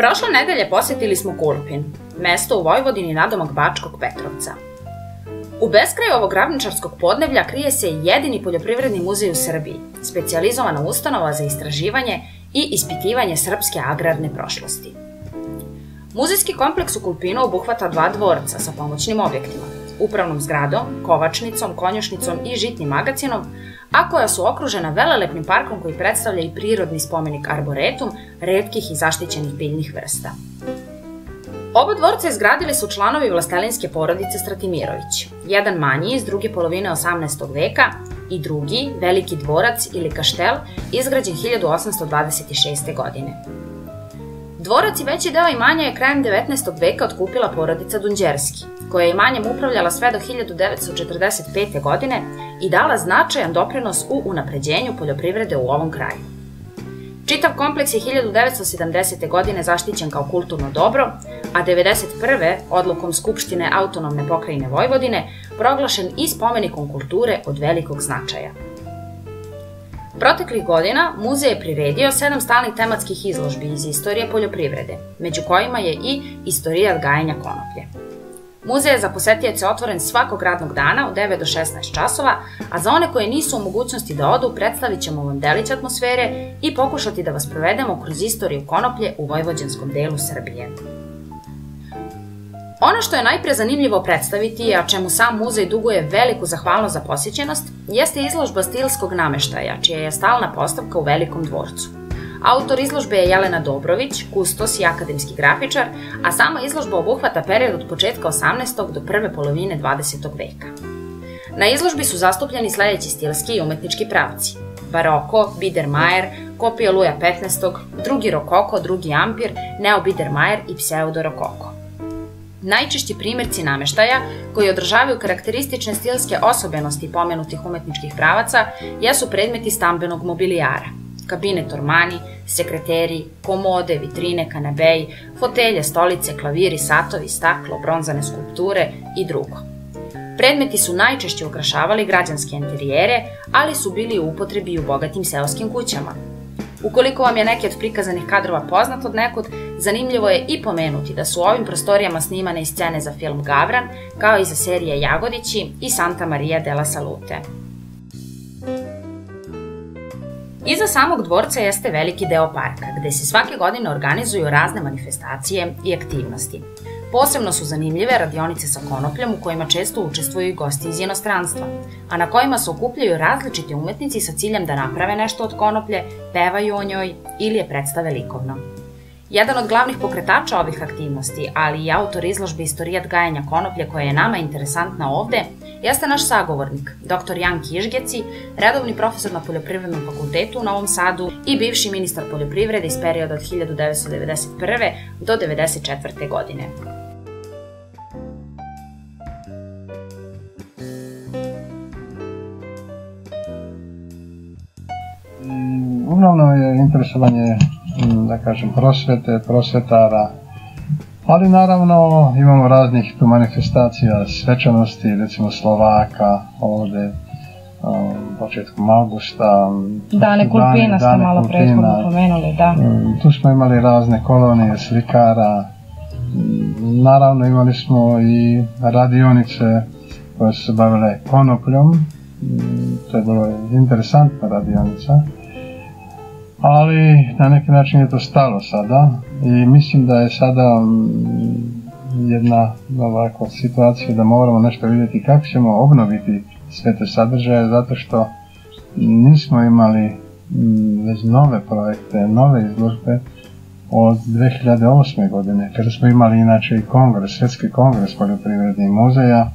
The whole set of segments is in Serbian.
Prošle nedelje posjetili smo Kulpin, mesto u Vojvodini nadomak Bačkog Petrovca. U beskraju ovog ravničarskog podneblja krije se jedini poljoprivredni muzej u Srbiji, specijalizovana ustanova za istraživanje i ispitivanje srpske agrarne prošlosti. Muzejski kompleks u Kulpinu obuhvata 2 dvorca sa pomoćnim objektima, upravnom zgradom, kovačnicom, konjušnicom i žitnim magacinom, a koja su okružena velelepnim parkom koji predstavlja i prirodni spomenik arboretum retkih i zaštićenih biljnih vrsta. Oba dvorca izgradili su članovi vlastelinske porodice Stratimirović, jedan manji iz druge polovine 18. veka i drugi, veliki dvorac ili kaštel, izgrađen 1826. godine. Dvorac i veći deo imanja je krajem 19. veka otkupila porodica Dunđerski, koja je imanjem upravljala sve do 1945. godine i dala značajan doprinos u unapređenju poljoprivrede u ovom kraju. Čitav kompleks je 1970. godine zaštićen kao kulturno dobro, a 1991. odlukom Skupštine Autonomne pokrajine Vojvodine proglašen i spomenikom kulture od velikog značaja. Proteklih godina muzej je priredio 7 stalnih tematskih izložbi iz istorije poljoprivrede, među kojima je i istorijat gajenja konoplje. Muzej je za posetioce otvoren svakog radnog dana od 9 do 16 časova, a za one koje nisu u mogućnosti da odu, predstavit ćemo vam delić atmosfere i pokušati da vas provedemo kroz istoriju konoplje u vojvođanskom delu Srbije. Ono što je najpre zanimljivo predstaviti, a čemu sam muzej duguje veliku zahvalnost za posjećenost, jeste izložba stilskog nameštaja, čija je stalna postavka u Velikom dvorcu. Autor izložbe je Jelena Dobrović, kustos i akademski grafičar, a sama izložba obuhvata period od početka 18. do prve polovine 20. veka. Na izložbi su zastupljeni sledeći stilski i umetnički pravci: baroko, Biedermeier, kopija Luja XV, drugi rokoko, drugi ampir, neo-Biedermeier i pseudo-rokoko. Najčešći primjerci nameštaja, koji održavaju karakteristične stilske osobenosti pomenutih umetničkih pravaca, jesu predmeti stambenog mobilijara: kabinet ormani, sekreteri, komode, vitrine, kanabeji, fotelje, stolice, klaviri, satovi, staklo, bronzane skulpture i drugo. Predmeti su najčešće ukrašavali građanske interijere, ali su bili u upotrebi i u bogatim seoskim kućama. Ukoliko vam je neki od prikazanih kadrova poznat od nekud, zanimljivo je i pomenuti da su u ovim prostorijama snimane i scene za film Gavran, kao i za serije Jagodići i Santa Maria della Salute. Iza samog dvorca jeste veliki deo parka, gde se svake godine organizuju razne manifestacije i aktivnosti. Posebno su zanimljive radionice sa konopljom u kojima često učestvuju i gosti iz inostranstva, a na kojima se okupljaju različiti umetnici sa ciljem da naprave nešto od konoplje, pevaju o njoj ili je predstave likovno. Jedan od glavnih pokretača ovih aktivnosti, ali i autor izložbe Istorijat gajenja konoplje koja je nama interesantna ovde, jeste naš sagovornik, dr. Jan Kižgeci, redovni profesor na Poljoprivrednom fakultetu u Novom Sadu i bivši ministar poljoprivrede iz perioda od 1991. do 1994. godine. Uglavnom je interesovanje, da kažem, prosvetara, ali naravno imamo raznih tu manifestacija svečanosti, recimo Slovaka ovde, početkom augusta. Dane Kulpina ste malo prethodno pomenuli, da. Tu smo imali razne kolonije slikara, naravno imali smo i radionice koje su se bavile konopljom, to je bilo interesantna radionica. Ali na neki način je to stalo sada i mislim da je sada jedna ovakva situacija da moramo nešto vidjeti kako ćemo obnoviti sve te sadržaje, zato što nismo imali već nove projekte, nove izložbe od 2008. godine, kada smo imali inače i kongres, Svjetski kongres poljoprivrednih muzeja.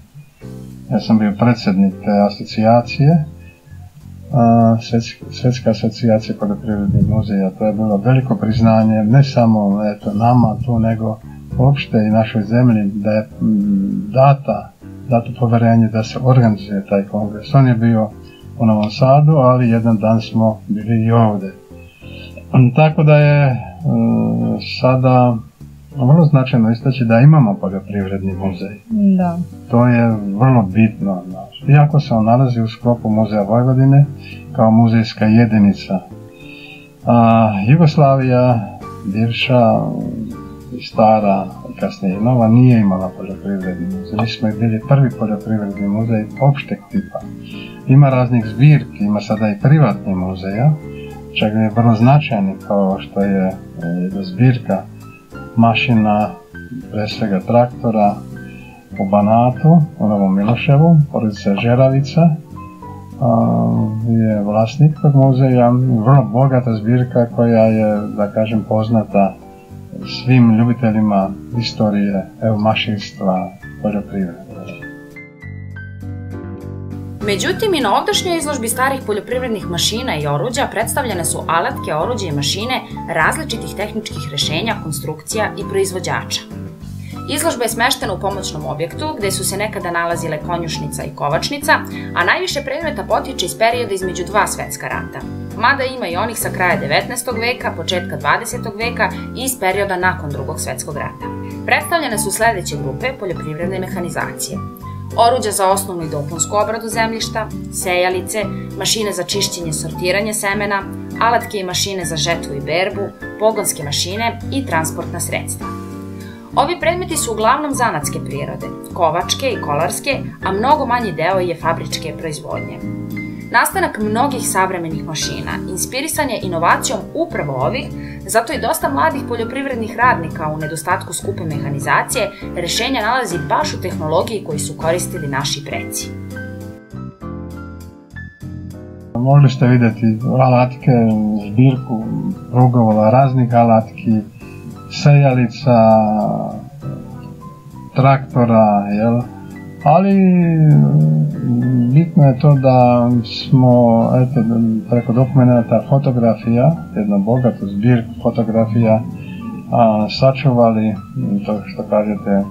Ja sam bio predsjednik te asocijacije, Svjetska asocijacija poljoprivrednih muzeja. To je bilo veliko priznanje, ne samo nama tu, nego uopšte i našoj zemlji, da je dato poverenje da se organizuje taj kongres. On je bio u Novom Sadu, ali jedan dan smo bili i ovde. Tako da je sada vrlo značajno istaći da imamo poljoprivredni muzej. Da. To je vrlo bitno. Iako se on nalazi u sklopu Muzeja Vojvodine kao muzejska jedinica. Jugoslavija, bivša, stara, kasnije i nova, nije imala poljoprivredni muzej. Mi smo bili prvi poljoprivredni muzej opšteg tipa. Ima raznih zbirki, ima sada i privatni muzeja, čak je vrlo značajni kao što je jedna zbirka mašina, pre svega traktora, u Banatu, u Novom Miloševu, porodica Žeravica je vlasnik tog muzeja, vrlo bogata zbirka koja je, da kažem, poznata svim ljubiteljima istorije, mašinstva, poljoprivrede. Međutim, i na ovdašnjoj izložbi starih poljoprivrednih mašina i oruđa predstavljene su alatke, oruđe i mašine različitih tehničkih rešenja, konstrukcija i proizvođača. Izložba je smeštena u pomoćnom objektu, gde su se nekada nalazile konjušnica i kovačnica, a najviše predmeta potiče iz perioda između dva svetska rata. Mada ima i onih sa kraja 19. veka, početka 20. veka i iz perioda nakon Drugog svetskog rata. Predstavljene su sledeće grupe poljoprivredne mehanizacije: oruđa za osnovnu i dopunsku obradu zemljišta, sejalice, mašine za čišćenje, sortiranje semena, alatke i mašine za žetvu i berbu, pogonske mašine i transportna sredstva. Ovi predmeti su uglavnom zanatske prirode, kovačke i kolarske, a mnogo manji deo je fabričke proizvodnje. Nastanak mnogih savremenih mašina inspirisan je inovacijom upravo ovih, zato i dosta mladih poljoprivrednih radnika u nedostatku skupe mehanizacije rešenja nalazi baš u tehnologiji koju su koristili naši preci. Mogli ste vidjeti alatke, zbirku rugova, raznih alatki, sejalica, traktora, ali bitno je to da smo, preko dokumenta fotografija, jednu bogatu zbirku fotografija, sačuvali, to što kažete,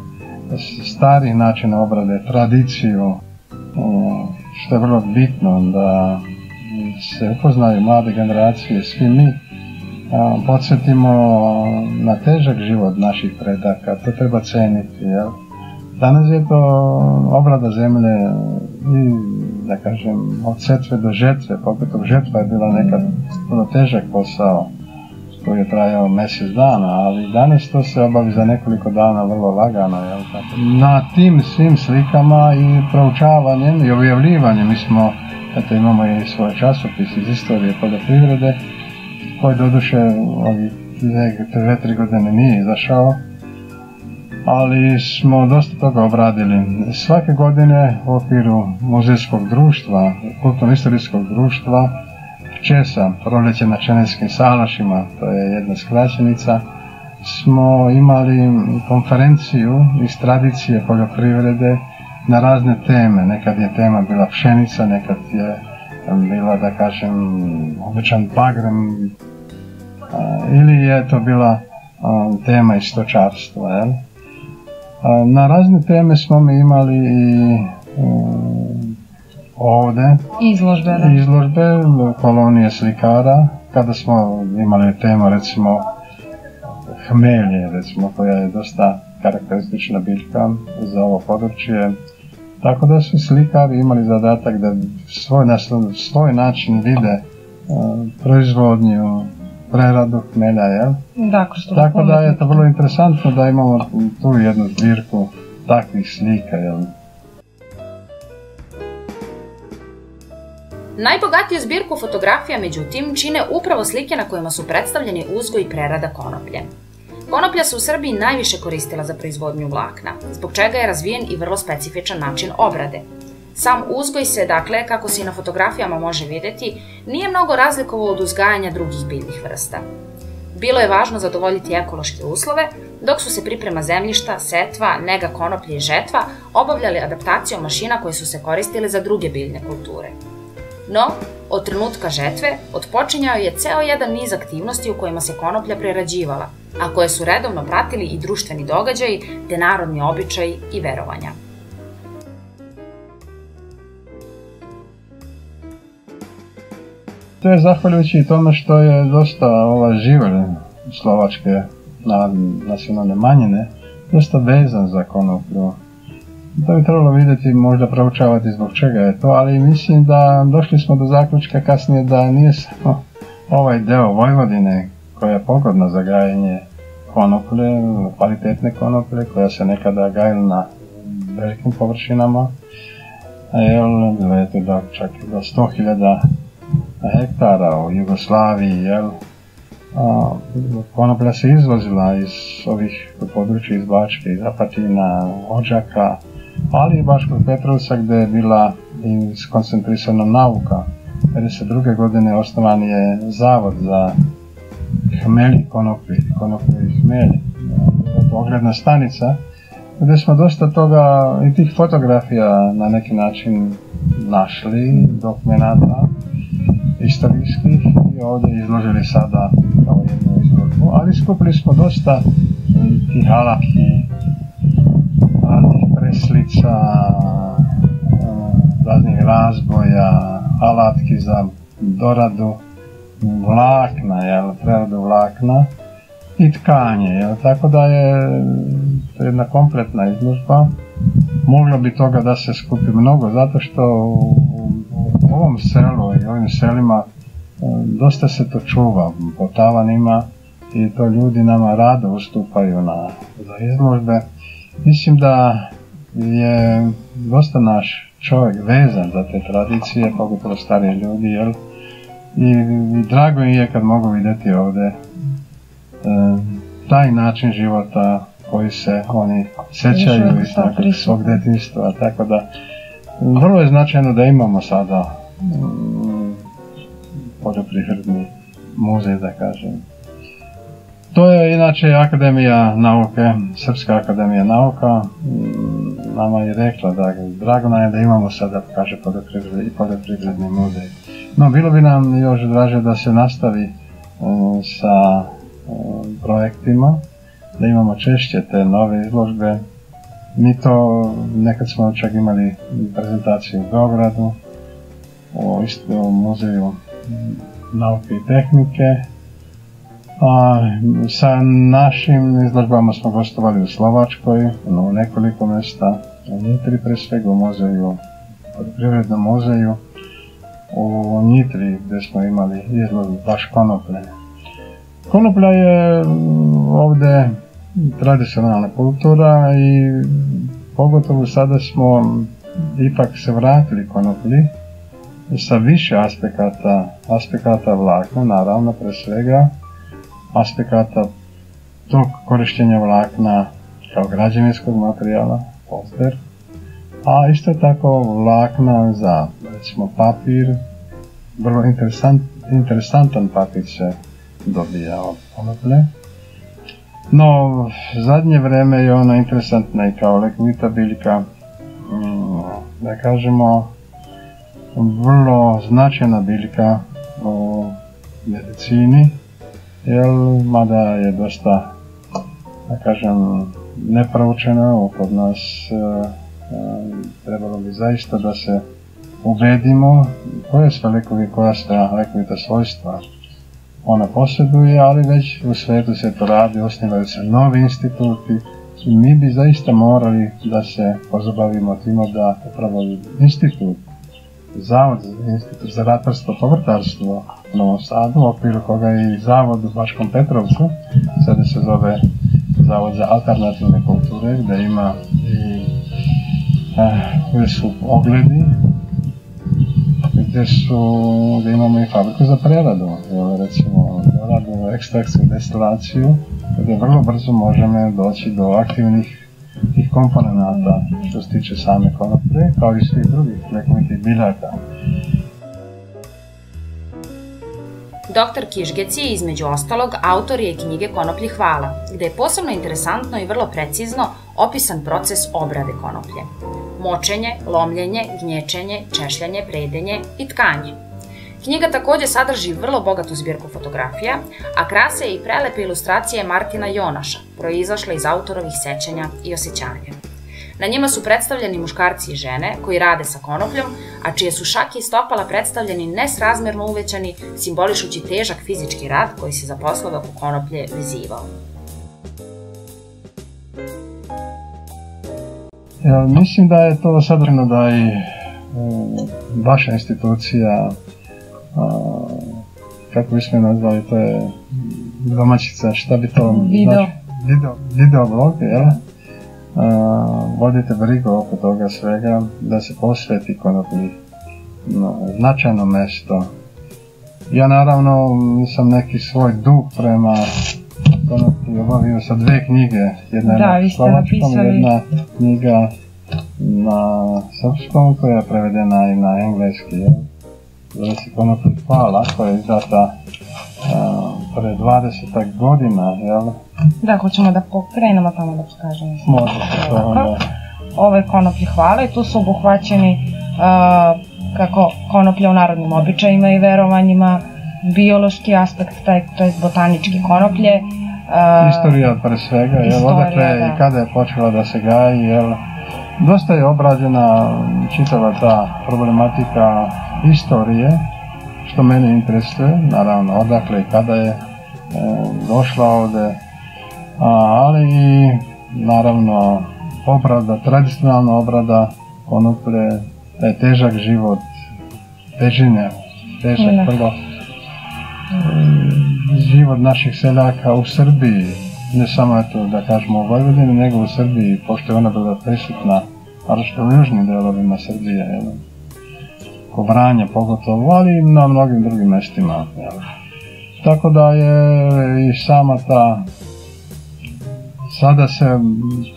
starih načina obrade, tradiciju, što je vrlo bitno da se upoznaju mlade generacije, svi mi, podsjetimo na težak život naših predaka, to treba ceniti. Danas je to obrada zemlje i, da kažem, od setve do žetve, pogotovo žetva je bila nekad vrlo težak posao koji je trajao mjesec dana, ali danas to se obavi za nekoliko dana vrlo lagano. Na tim svim slikama i proučavanjem i objavljivanjem, mi smo, imamo i svoj časopis iz istorije poljoprivrede, koji doduše ovih 2-3 godine nije izašao, ali smo dosta toga obradili. Svake godine u okviru muzejskog društva, kulturno-istorijskog društva ČESA, Proleće na Čenetskim salašima, to je jedna skraćenica, smo imali konferenciju iz tradicije poljoprivrede na razne teme. Nekad je tema bila pšenica, nekad je bila, da kažem, običan bagrem, ili je to bila tema iz stočarstva. Na razne teme smo mi imali i ovde izložbe, kolonije slikara, kada smo imali temu, recimo, hmelje, recimo, koja je dosta karakteristična biljka za ovo područje. Tako da su slikari imali zadatak da na svoj način vide proizvodnju, preradu hmelja, Tako da je to vrlo interesantno da imamo tu jednu zbirku takvih slika, Najbogatiju zbirku fotografija, međutim, čine upravo slike na kojima su predstavljeni uzgoj i prerada konoplje. Konoplja se u Srbiji najviše koristila za proizvodnju vlakna, zbog čega je razvijen i vrlo specifičan način obrade. Sam uzgoj se, dakle, kako se i na fotografijama može vidjeti, nije mnogo razlikovao od uzgajanja drugih biljnih vrsta. Bilo je važno zadovoljiti ekološke uslove, dok su se priprema zemljišta, setva, nega konoplje i žetva obavljali adaptacijom mašina koje su se koristile za druge biljne kulture. No, od trenutka žetve otpočinjao je ceo jedan niz aktivnosti u kojima se konoplja prerađivala, a koje su redovno pratili i društveni događaji, te narodni običaji i verovanja. To je zahvaljujući tome što je dosta živelj slovačke nacionalne manjine dosta vezan za konoplju. To bi trebalo vidjeti, možda proučavati zbog čega je to, ali mislim da došli smo do zaključka kasnije da nije samo ovaj deo Vojvodine koja je pogodna za gajenje konoplje, kvalitetne konoplje koja se nekada gajila na velikim površinama. Bilo je to čak do 100.000 hektara u Jugoslaviji. Konoplja se izvozila iz ovih područja, iz Bačke, iz Apatina, Odžaka, ali i Bačkog Petrovca gdje je bila i skoncentrisana nauka. 1952. godine osnovan je zavod za hmelj, konoplje i hmelj, ogledna stanica, gdje smo dosta toga i tih fotografija na neki način našli, dokumenata istorijskih i ovdje izložili sada kao jednu izložbu, ali skupili smo dosta tih alatki, preslica, raznih razboja, alatki za doradu vlakna, preradu vlakna i tkanje, tako da je to jedna kompletna izložba. Moglo bi toga da se skupi mnogo, zato što u ovom selu i ovim selima dosta se to čuva po tavanima i to ljudi nama rado ustupaju za izložbe. Mislim da je dosta naš čovjek vezan za te tradicije, pogotovo stariji ljudi, i drago mi je kad mogu vidjeti ovdje taj način života koji se oni sjećaju iz svog djetinjstva, tako da vrlo je značajno da imamo sada poljoprivredni muzej, da kažem. To je inače Akademija nauke, Srpska akademija nauka, nama je rekla da drago nam je da imamo sada, kaže, poljoprivredni muzej. No, bilo bi nam još draže da se nastavi sa projektima, da imamo češće te nove izložbe. Mi to, nekad smo čak imali prezentaciju u Beogradu, u muzeju nauke i tehnike. Sa našim izložbama smo gostovali u Slovačkoj, u nekoliko mjesta, u Nitri pre svega, u muzeju, poljoprivrednom muzeju, u Nitri gdje smo imali izložbu baš konoplje. Konoplja je ovdje tradicionalna kultura i pogotovo sada smo ipak se vratili konoplji sa više aspekata vlakna, naravno pre svega aspekata tog korištenja vlakna kao građevinskog materijala, poster, a isto tako vlakna za, recimo, papir. Vrlo interesantan papir se dobija od konoplje. No, zadnje vreme je ona interesantna i kao lekovita biljka, da kažemo, vrlo značajna biljka u medicini, mada je dosta, da kažem, neproučena kod nas. Trebalo bi zaista da se ubedimo koja sve lekovita svojstva ona posjeduje, ali već u svijetu se to radi, osnivaju se novi instituti i mi bi zaista morali da se pozabavimo time da upravo institut, Zavod za ratarstvo, povrtarstvo u Novom Sadu, u okviru koga je i zavod u Bačkom Petrovcu, sada se zove Zavod za alternativne kulture, gdje ima gdje su ogledi, gdje imamo i fabriku za preradu, recimo doradu, ekstrakciju, destilaciju, gdje vrlo brzo možemo doći do aktivnih tih komponenata što se tiče same konoplje, kao i svih drugih lekovitih biljaka. Dr. Kišgec je, između ostalog, autor je knjige Konoplji hvala, gde je posebno interesantno i vrlo precizno opisan proces obrade konoplje. Močenje, lomljenje, gnječenje, češljanje, predenje i tkanje. Knjiga takođe sadrži vrlo bogatu zbirku fotografija, a krase i prelepe ilustracije Martina Jonaša, proizašle iz autorovih sećanja i osjećanja. Na njima su predstavljeni muškarci i žene koji rade sa konopljom, a čije su šake i stopala predstavljeni nesrazmerno uvećani, simbolišući težak fizički rad koji se za poslove oko konoplje vezivao. Mislim da je to sadržano da i vaša institucija, kako bismo je nazvali, to je domaćica, šta bi to videoblog, vodite brigu oko toga svega, da se posveti konoplji značajno mesto. Ja naravno sam neki svoj dug prema konoplji obavio sa 2 knjige, jedna je na slovačkom, jedna knjiga na srpskom koja je prevedena i na engleski. Zove se Konoplji hvala, koja je izdata pre 20 godina, jel? Da, hoćemo da pokrenemo tamo da pokažemo. Može se to onda. Ovo je Konoplji hvala i tu su obuhvaćeni kako konoplja u narodnim običajima i verovanjima, biološki aspekt, to je botanički konoplje. Istorija pre svega, odakle i kada je počela da se gaji, jel? Dosta je obrađena čitava ta problematika istorije, što mene interesuje, naravno odakle i kada je došla ovde, ali i naravno obrada, tradicionalna obrada konoplje, taj težak život, težine, težak vrlo život naših seljaka u Srbiji, ne samo eto da kažemo u Vojvodini, nego u Srbiji, pošto je ona bila prisutna, ali što u južnim delovima Srbije, ko Vranje pogotovo, ali i na mnogim drugim mestima. Tako da je i sama ta, sada se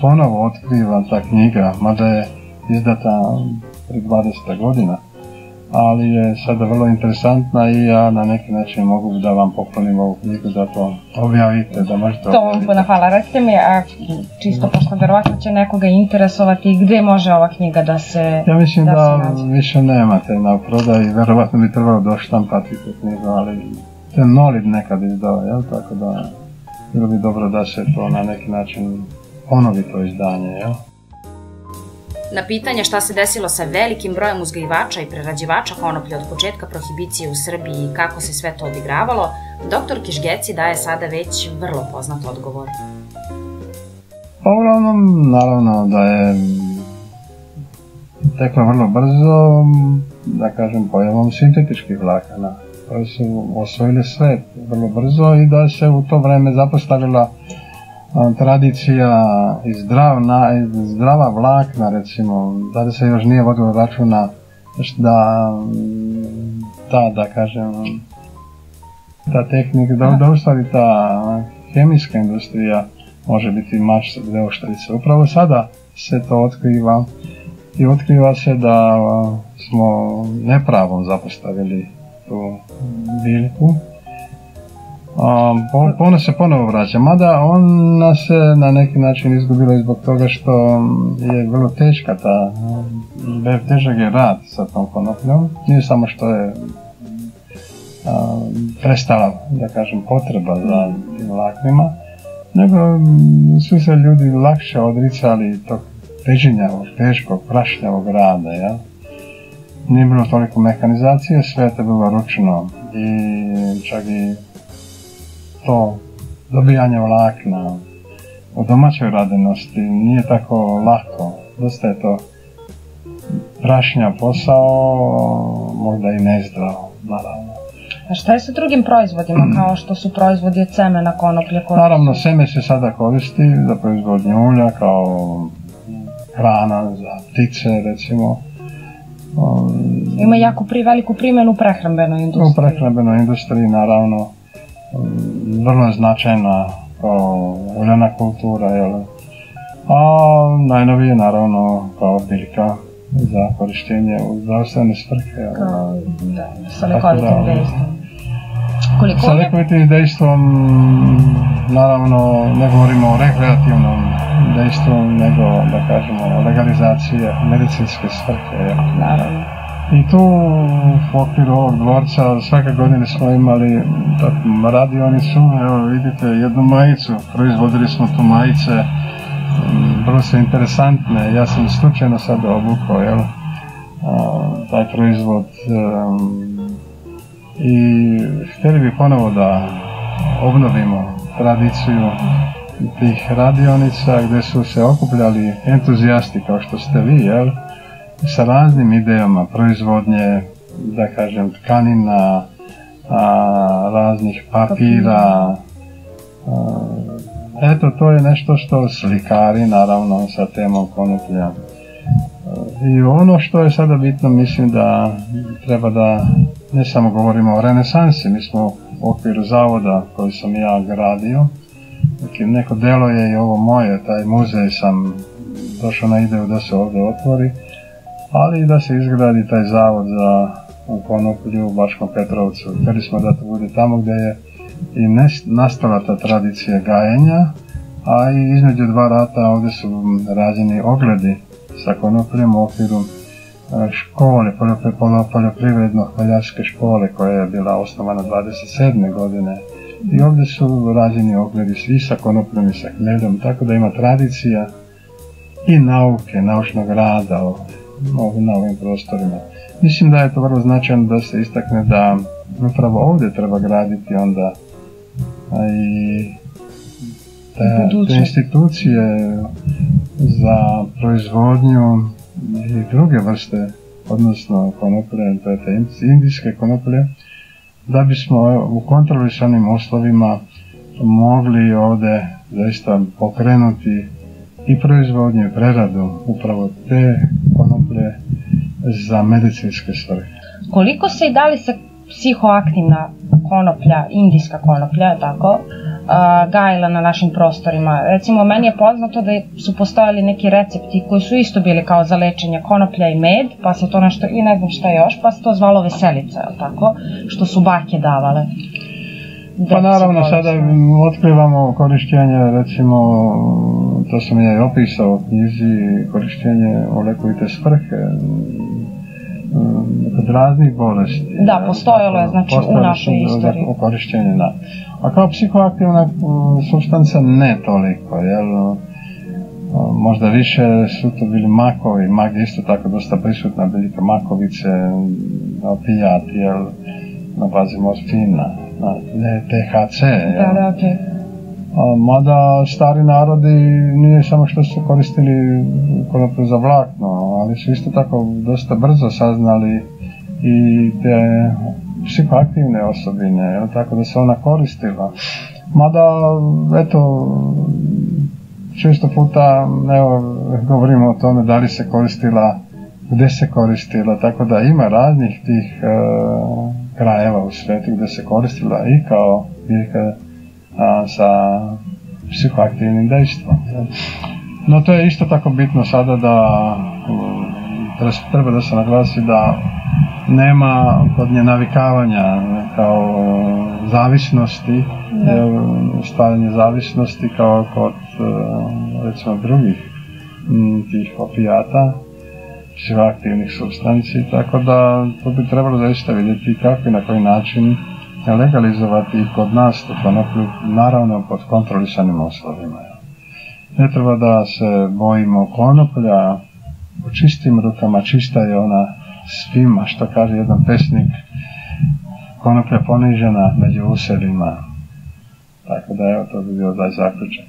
ponovo otkriva ta knjiga, mada je izdata pre 20 godina, ali je sada vrlo interesantna i ja na neki način mogu da vam poklonim ovu knjigu da to objavite, da možete objaviti. To vam puno hvala. Recite mi, a čisto pošto verovatno će nekoga interesovati, gde može ova knjiga da se nađe? Ja mislim da više nemate na prodaju, verovatno bi trebalo doštampati tu knjigu, ali to Nolib nekad izdao, jel? Tako da bilo bi dobro da se to na neki način ponovi to izdanje, jel? Na pitanje šta se desilo sa velikim brojem uzgajivača i prerađivača konoplje od početka prohibicije u Srbiji i kako se sve to odigravalo, dr. Kišgeci daje sada već vrlo poznat odgovor. Uglavnom, naravno da je teklo vrlo brzo, da kažem, pojavom sintetičkih vlakana, koji su osvojili svet vrlo brzo i da se u to vreme zapostavila tradicija i zdrava vlakna, recimo, da se još nije vodilo računa da kažem, ta tehnika, da u stvari ta hemijska industrija može biti mač dve oštrice. Upravo sada se to otkriva i otkriva se da smo nepravom zapostavili tu biljku. Ona se ponovo vraća, mada ona se na neki način izgubila i zbog toga što je vrlo teška težak je rad sa tom konopljom. Nije samo što je prestala, da kažem, potreba za tim vlaknima, nego su se ljudi lakše odricali tog težinjavog, teškog, prašnjavog rada, ja? Nije bilo toliko mehanizacije, sve je to bilo ručno i čak i to dobijanje vlakna u domaćoj radenosti nije tako lako. Dosta je to prašnja posao, možda i nezdravo, naravno. A šta je sa drugim proizvodima, kao što su proizvodi od semena konoplje? Naravno, seme se sada koristi za proizvodnju ulja, kao hrana za ptice, recimo. Ima jako veliku primjenu u prehrambenoj industriji. U prehrambenoj industriji, naravno, vrlo je značajna kao uljana kultura, a najnovije naravno kao biljka za korištenje u zdravstvene svrhe. Sa lekovitim dejstvom. Sa lekovitim dejstvom, naravno, ne govorimo o rekreativnom dejstvu, nego, da kažemo, legalizacije medicinske svrhe. Naravno. I tu u okviru ovog dvorca svake godine smo imali radionicu, evo vidite jednu majicu, proizvodili smo tu majice, vrlo su interesantne, ja sam slučajno sad obukao, taj proizvod i htjeli bi ponovo da obnovimo tradiciju tih radionica gdje su se okupljali entuzijasti kao što ste vi, sa raznim idejama proizvodnje, da kažem, tkanina, raznih papira, Eto, to je nešto što slikari, naravno, sa temom konoplja. I ono što je sada bitno, mislim da treba da ne samo govorimo o renesansi, mi smo u okviru zavoda koji sam ja gradio, neko delo je i ovo moje, taj muzej sam došao na ideju da se ovdje otvori, ali i da se izgradi taj zavod za konoplju u Bačkom Petrovcu. Htjeli smo da to bude tamo gdje je i nastala ta tradicija gajenja, a i između dva rata ovdje su rađeni ogledi sa konopljem u okviru škole, poljoprivredno-hmeljarske škole koja je bila osnovana 27. godine. I ovdje su rađeni ogledi i sa konopljem i sa hmeljom, tako da ima tradicija i nauke, naučnog rada na ovim prostorima. Mislim da je to vrlo značajno da se istakne da upravo ovdje treba graditi onda i te institucije za proizvodnju i druge vrste, odnosno konoplje, to je te indijske konoplje, da bismo u kontrolisanim uslovima mogli ovdje zaista pokrenuti i proizvodnju i preradu upravo te konoplje za medicinske svrhe. Koliko se i da li se psihoaktivna konoplja, indijska konoplja, tako, gajila na našim prostorima? Recimo, meni je poznato da su postojali neki recepti koji su isto bili kao za lečenje konoplja i med, pa se to nešto, i ne znam šta još, pa se to zvalo veselica, tako, što su bake davale. Pa naravno, sada otkrivamo korištenje, recimo, to sam ja i opisao u knjizi, korištenje u lekovite svrhe, kod raznih bolesti. Da, postojalo je, znači, u našoj istoriji. Korištenje, da. A kao psihoaktivna supstanca ne toliko, jel? Možda više su to bili makovi, mag je isto tako dosta prisutna biljka, makovice, opijati, jel? Na bazi morfina, THC, jel? Da, okej. Mada stari narodi nije samo što su koristili konoplju za vlakno, ali su isto tako dosta brzo saznali i te psihoaktivne osobine, tako da se ona koristila. Mada, eto, često puta, evo, govorimo o tome da li se koristila, gdje se koristila, tako da ima raznih tih krajeva u svijetu gdje se koristila i kao biljka sa psihoaktivnim dejstvom. No to je isto tako bitno sada da treba da se naglasi da nema kod nje navikavanja kao zavisnosti, stvaranje zavisnosti kao kod recimo drugih tih opijata, psihoaktivnih supstanci, tako da to bi trebalo zaista vidjeti kako i na koji način legalizovati i kod nas tu konoplju, naravno pod kontrolisanim uslovima. Ne treba da se bojimo konoplja, u čistim rukama, čista je ona svima, što kaže jedan pesnik, konoplja ponižena među uselima. Tako da evo, to bi bio taj zaključak.